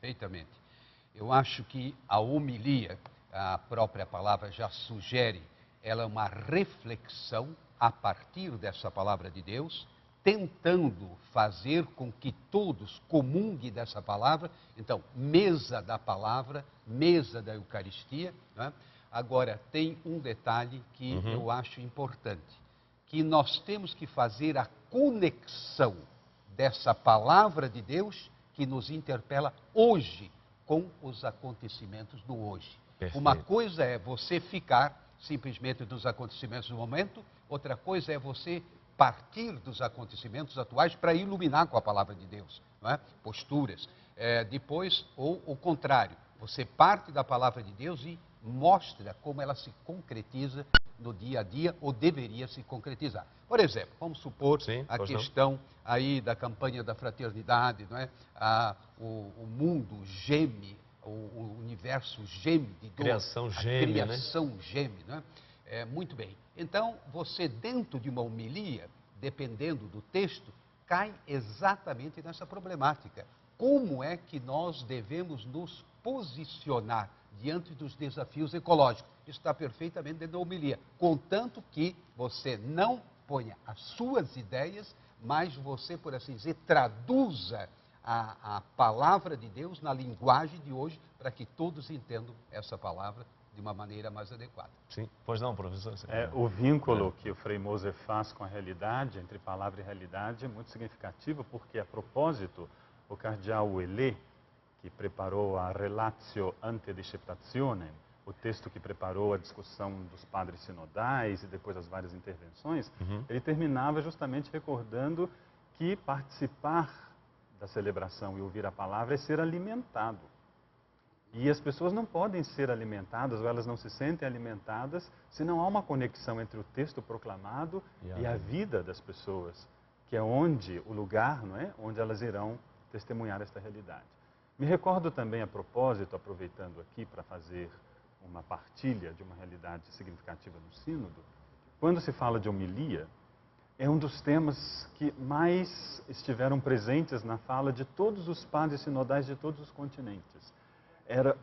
perfeitamente. Eu acho que a homilia, a própria palavra já sugere, ela é uma reflexão a partir dessa palavra de Deus, tentando fazer com que todos comunguem dessa palavra. Então, mesa da palavra, mesa da Eucaristia, né? Agora, tem um detalhe que eu acho importante, que nós temos que fazer a conexão dessa palavra de Deus que nos interpela hoje com os acontecimentos do hoje. Perfeito. Uma coisa é você ficar simplesmente dos acontecimentos do momento, outra coisa é você partir dos acontecimentos atuais para iluminar com a palavra de Deus, não é? Posturas. Depois, ou o contrário, você parte da palavra de Deus e mostra como ela se concretiza no dia a dia, ou deveria se concretizar. Por exemplo, vamos supor a questão aí da campanha da fraternidade, não é? O mundo geme, o universo geme de dor. Criação geme, a criação geme, não é? Muito bem. Então, você dentro de uma homilia, dependendo do texto, cai exatamente nessa problemática. Como é que nós devemos nos posicionar diante dos desafios ecológicos? Isso está perfeitamente dentro da homilia, contanto que você não ponha as suas ideias, mas você, por assim dizer, traduza a palavra de Deus na linguagem de hoje, para que todos entendam essa palavra de uma maneira mais adequada. Sim, pois não, professor? O vínculo que o Frei Moser faz com a realidade, entre palavra e realidade, é muito significativo, porque, a propósito, o cardeal Ouellet, que preparou a Relatio ante disceptationem, o texto que preparou a discussão dos padres sinodais e depois as várias intervenções, ele terminava justamente recordando que participar da celebração e ouvir a palavra é ser alimentado. E as pessoas não podem ser alimentadas, ou elas não se sentem alimentadas, se não há uma conexão entre o texto proclamado e a vida das pessoas, que é onde, o lugar, não é? Onde elas irão testemunhar esta realidade. Me recordo também, a propósito, aproveitando aqui para fazer uma partilha de uma realidade significativa no Sínodo, quando se fala de homilia, é um dos temas que mais estiveram presentes na fala de todos os padres sinodais de todos os continentes.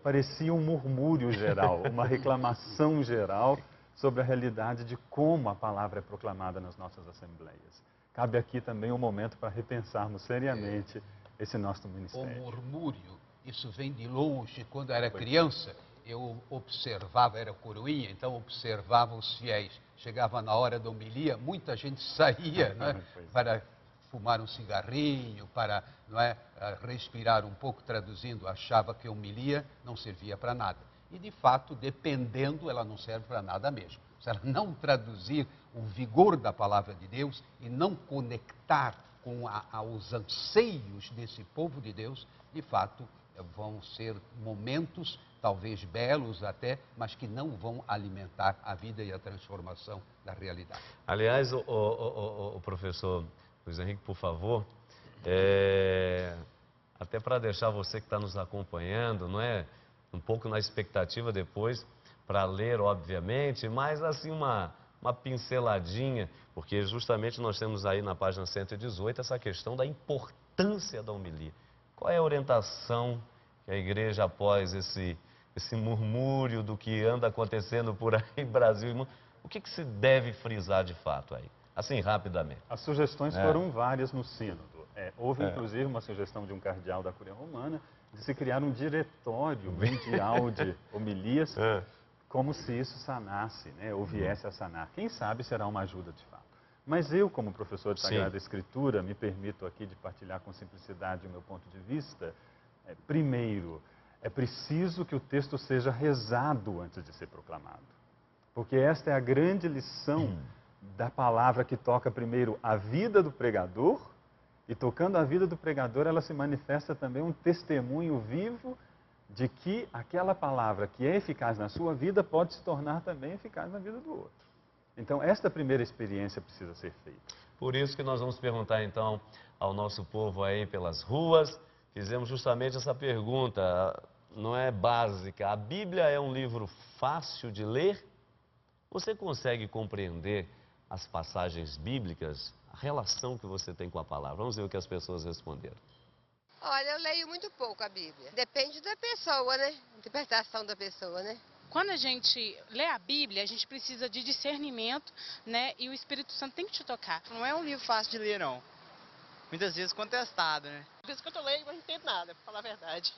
Parecia um murmúrio geral, uma reclamação geral sobre a realidade de como a palavra é proclamada nas nossas assembleias. Cabe aqui também um momento para repensarmos seriamente esse nosso ministério. O murmúrio, isso vem de longe. Quando eu era criança, eu observava, era coroinha, então observava os fiéis. Chegava na hora da homilia, muita gente saía, né, para fumar um cigarrinho, para, não é, respirar um pouco, traduzindo, achava que a homilia não servia para nada. E, de fato, dependendo, ela não serve para nada mesmo. Se ela não traduzir o vigor da palavra de Deus e não conectar com os anseios desse povo de Deus, de fato, vão ser momentos, talvez belos até, mas que não vão alimentar a vida e a transformação da realidade. Aliás, o professor Luiz Henrique, por favor, até para deixar você que está nos acompanhando, não é? Um pouco na expectativa depois, para ler, obviamente, mas assim uma pinceladinha, porque justamente nós temos aí na página 118 essa questão da importância da homilia. Qual é a orientação que a igreja, após esse murmúrio do que anda acontecendo por aí, Brasil e mundo, o que se deve frisar de fato aí? Assim, rapidamente. As sugestões foram várias no Sínodo. Houve, inclusive, uma sugestão de um cardeal da Cúria Romana de se criar um diretório mundial de homilias, como se isso sanasse, né, ou viesse a sanar. Quem sabe será uma ajuda de fato. Mas eu, como professor de Sagrada Escritura, me permito aqui de partilhar com simplicidade o meu ponto de vista. Primeiro, é preciso que o texto seja rezado antes de ser proclamado. Porque esta é a grande lição da palavra, que toca primeiro a vida do pregador, e tocando a vida do pregador, ela se manifesta também um testemunho vivo de que aquela palavra que é eficaz na sua vida pode se tornar também eficaz na vida do outro. Então, esta primeira experiência precisa ser feita. Por isso que nós vamos perguntar, então, ao nosso povo aí pelas ruas. Fizemos justamente essa pergunta, não é básica. A Bíblia é um livro fácil de ler? Você consegue compreender as passagens bíblicas, a relação que você tem com a palavra? Vamos ver o que as pessoas responderam. Olha, eu leio muito pouco a Bíblia. Depende da pessoa, né? Interpretação da pessoa, né? Quando a gente lê a Bíblia, a gente precisa de discernimento, né? E o Espírito Santo tem que te tocar. Não é um livro fácil de ler, não. Muitas vezes contestado, né? Por isso que eu leio, mas não entendo nada, pra falar a verdade.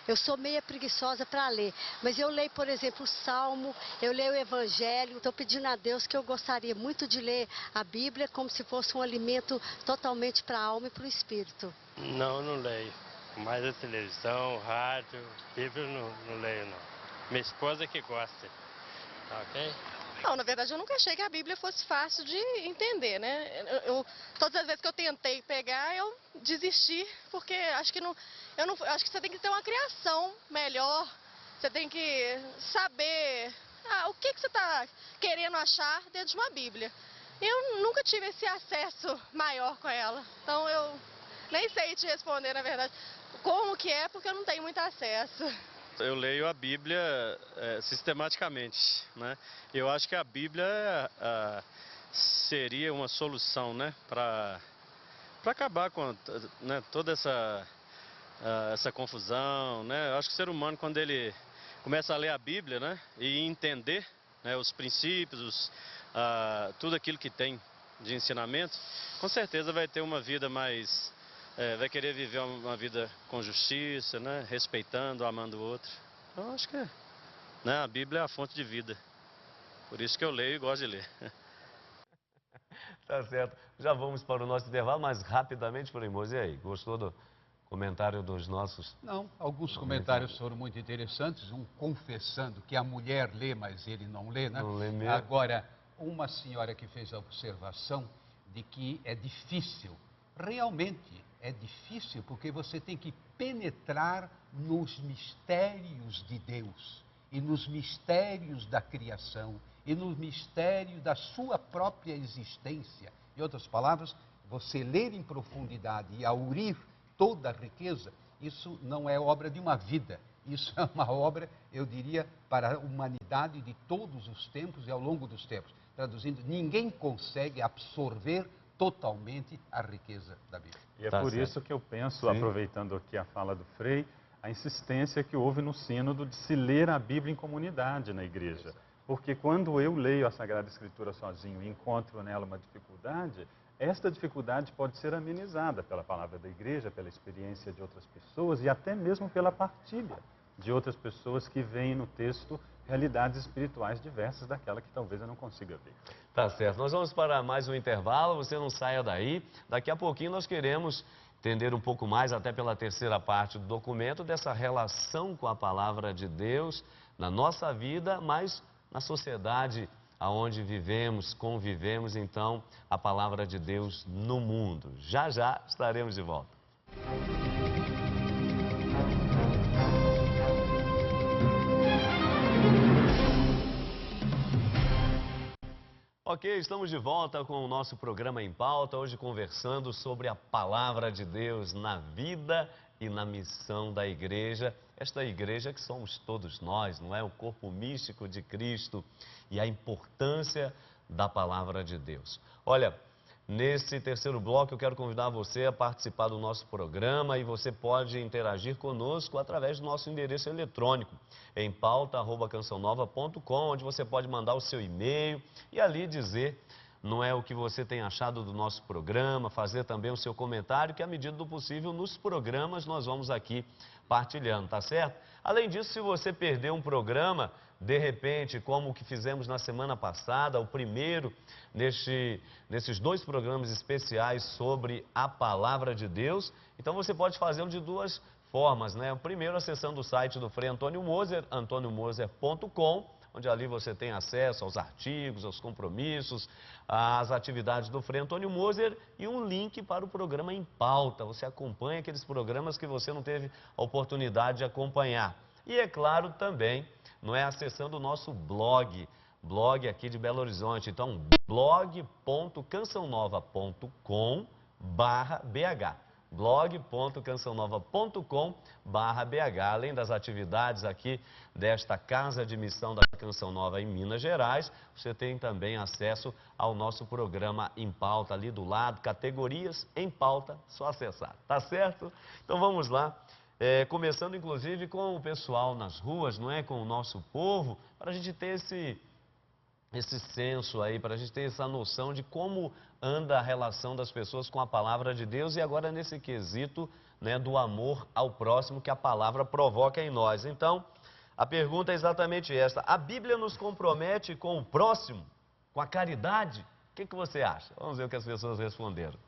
Eu sou meia preguiçosa para ler, mas eu leio, por exemplo, o Salmo, eu leio o Evangelho. Estou pedindo a Deus que eu gostaria muito de ler a Bíblia como se fosse um alimento totalmente para a alma e para o espírito. Não leio. Mais a televisão, rádio, Bíblia não leio, não. Minha esposa que gosta, ok? Não, na verdade eu nunca achei que a Bíblia fosse fácil de entender, né? Todas as vezes que eu tentei pegar, eu desisti, porque acho que acho que você tem que ter uma criação melhor, você tem que saber o que você está querendo achar dentro de uma Bíblia. Eu nunca tive esse acesso maior com ela, então eu nem sei te responder, na verdade, como que é, porque eu não tenho muito acesso. Eu leio a Bíblia sistematicamente, né? Eu acho que a Bíblia seria uma solução, né? Para acabar com, né, toda essa confusão, né? Eu acho que o ser humano, quando ele começa a ler a Bíblia, né? E entender, né, os princípios, tudo aquilo que tem de ensinamento, com certeza vai ter uma vida mais... vai querer viver uma vida com justiça, né? Respeitando, amando o outro. Então, acho que né, a Bíblia é a fonte de vida. Por isso que eu leio e gosto de ler. Tá certo. Já vamos para o nosso intervalo, mas rapidamente, Frei Moser, e aí? Gostou do comentário dos nossos... Não, alguns comentários foram muito interessantes. Um confessando que a mulher lê, mas ele não lê, né? Não lê mesmo. Agora, uma senhora que fez a observação de que é difícil, realmente é difícil, porque você tem que penetrar nos mistérios de Deus e nos mistérios da criação e no mistério da sua própria existência. Em outras palavras, você ler em profundidade e aurir toda a riqueza, isso não é obra de uma vida, isso é uma obra, eu diria, para a humanidade de todos os tempos e ao longo dos tempos. Traduzindo, ninguém consegue absorver totalmente a riqueza da Bíblia. E é por isso que eu penso, aproveitando aqui a fala do Frei, a insistência que houve no sínodo de se ler a Bíblia em comunidade na igreja. Porque quando eu leio a Sagrada Escritura sozinho e encontro nela uma dificuldade, esta dificuldade pode ser amenizada pela palavra da igreja, pela experiência de outras pessoas e até mesmo pela partilha de outras pessoas que veem no texto realidades espirituais diversas daquela que talvez eu não consiga ver. Tá certo. Nós vamos para mais um intervalo, você não saia daí. Daqui a pouquinho nós queremos entender um pouco mais, até pela terceira parte do documento, dessa relação com a palavra de Deus na nossa vida, mas na sociedade aonde vivemos, convivemos, então, a palavra de Deus no mundo. Já já estaremos de volta. Ok, estamos de volta com o nosso programa Em Pauta, hoje conversando sobre a palavra de Deus na vida e na missão da igreja. Esta igreja que somos todos nós, não é? O corpo místico de Cristo e a importância da palavra de Deus. Olha, nesse terceiro bloco eu quero convidar você a participar do nosso programa e você pode interagir conosco através do nosso endereço eletrônico em pauta@cançãonova.com, onde você pode mandar o seu e-mail e ali dizer, não é, o que você tem achado do nosso programa, fazer também o seu comentário, que à medida do possível nos programas nós vamos aqui partilhando, tá certo? Além disso, se você perdeu um programa, de repente, como o que fizemos na semana passada, o primeiro nesses dois programas especiais sobre a palavra de Deus, então você pode fazê-lo de duas formas, né? O primeiro acessando o site do Frei Antônio Moser, antoniomoser.com, onde ali você tem acesso aos artigos, aos compromissos, às atividades do Frei Antônio Moser e um link para o programa Em Pauta. Você acompanha aqueles programas que você não teve a oportunidade de acompanhar. E é claro também, não é, acessando o nosso blog aqui de Belo Horizonte. Então, blog.cançãonova.com/BH. blog.cançãonova.com/BH. Além das atividades aqui desta Casa de Missão da Canção Nova em Minas Gerais, você tem também acesso ao nosso programa Em Pauta, ali do lado, categorias em pauta, só acessar, tá certo? Então vamos lá. Começando inclusive com o pessoal nas ruas, não é? Com o nosso povo, para a gente ter esse senso aí, para a gente ter essa noção de como anda a relação das pessoas com a palavra de Deus e agora nesse quesito, né, do amor ao próximo que a palavra provoca em nós. Então, a pergunta é exatamente esta: a Bíblia nos compromete com o próximo, com a caridade? O que você acha? Vamos ver o que as pessoas responderam.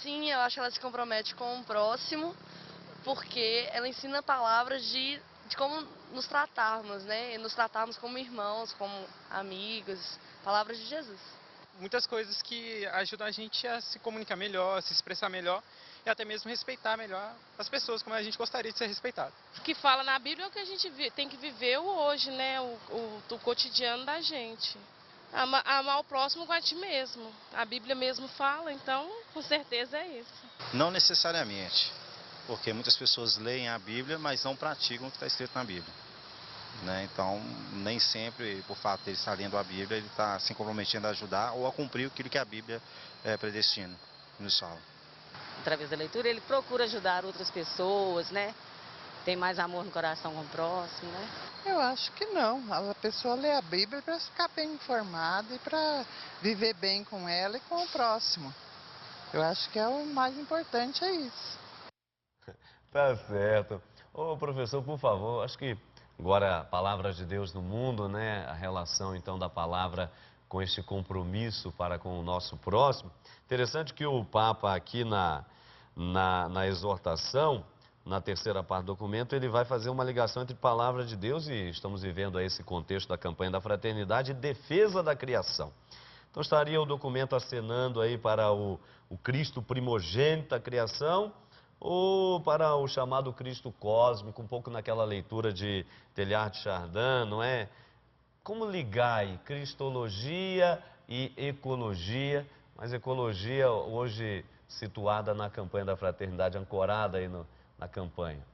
Sim, eu acho que ela se compromete com o próximo, porque ela ensina palavras de como nos tratarmos, né? Nos tratarmos como irmãos, como amigos, palavras de Jesus. Muitas coisas que ajudam a gente a se comunicar melhor, a se expressar melhor e até mesmo respeitar melhor as pessoas, como a gente gostaria de ser respeitado. O que fala na Bíblia é o que a gente tem que viver hoje, né? O cotidiano da gente. Amar o próximo com a ti mesmo. A Bíblia mesmo fala, então, com certeza é isso. Não necessariamente, porque muitas pessoas leem a Bíblia, mas não praticam o que está escrito na Bíblia. Né? Então, nem sempre, por fato de ele estar lendo a Bíblia, ele está se comprometendo a ajudar ou a cumprir aquilo que a Bíblia predestina, nos fala. Através da leitura, ele procura ajudar outras pessoas, né? Tem mais amor no coração com o próximo, né? Eu acho que não. A pessoa lê a Bíblia para ficar bem informada e para viver bem com ela e com o próximo. Eu acho que é o mais importante, é isso. Tá certo. Ô, professor, por favor, acho que agora a palavra de Deus no mundo, né? A relação, então, da palavra com este compromisso para com o nosso próximo. Interessante que o Papa aqui na exortação, na terceira parte do documento, ele vai fazer uma ligação entre palavra de Deus e estamos vivendo aí esse contexto da campanha da fraternidade e defesa da criação. Então estaria o documento acenando aí para o Cristo primogênito da criação ou para o chamado Cristo cósmico, um pouco naquela leitura de Teilhard de Chardin, não é? Como ligar aí cristologia e ecologia, mas ecologia hoje situada na campanha da fraternidade, ancorada aí na campanha.